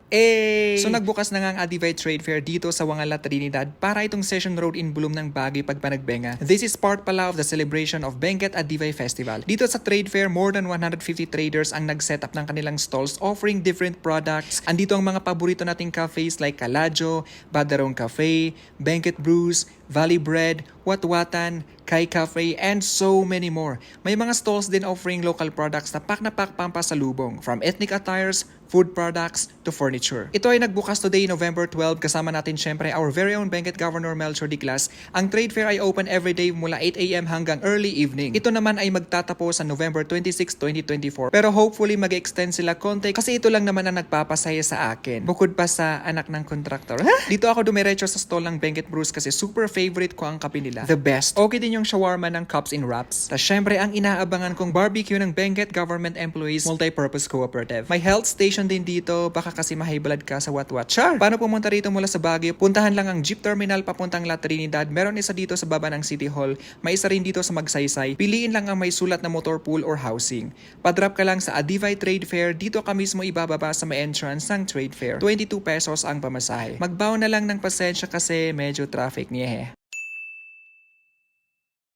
So nagbukas na nga ang Adivay Trade Fair dito sa Wangala, Trinidad para itong Session Road in Bloom ng Baguio Pagpanagbenga. This is part pala of the celebration of Benguet Adivay Festival. Dito sa trade fair, more than 150 traders ang nag-set up ng kanilang stalls offering different products. Andito ang mga paborito nating cafes like Calajo, Badarong Cafe, Benguet Brews, Valley Bread, Watwatan, Kai Cafe, and so many more. May mga stalls din offering local products na pak pampasalubong, from ethnic attires, food products, to furniture. Ito ay nagbukas today, November 12, kasama natin syempre our very own Benguet Governor Melchor Diclas. Ang trade fair ay open every day mula 8 a.m. hanggang early evening. Ito naman ay magtatapos sa November 26, 2024. Pero hopefully mag-extend sila konti kasi ito lang naman ang nagpapasaya sa akin. Bukod pa sa anak ng kontraktor. Dito ako dumiretso sa stall ng Benguet Brews kasi super favorite ko ang kape nila. The best. Okay din yung shawarma ng cups in wraps. Tapos syempre ang inaabangan kong barbecue ng Benguet Government Employees Multipurpose Cooperative. May health station din dito, baka kasi ma-high blood ka sa Watwat. Char! Paano pumunta rito mula sa Baguio? Puntahan lang ang jeep terminal papuntang La Trinidad. Meron isa dito sa baba ng City Hall. May isa rin dito sa Magsaysay. Piliin lang ang may sulat na motor pool or housing. Padrop ka lang sa Adivay Trade Fair. Dito ka mismo ibababa sa may entrance ng Trade Fair. 22 pesos ang pamasahe. Magbaw na lang ng pasensya kasi medyo traffic niya.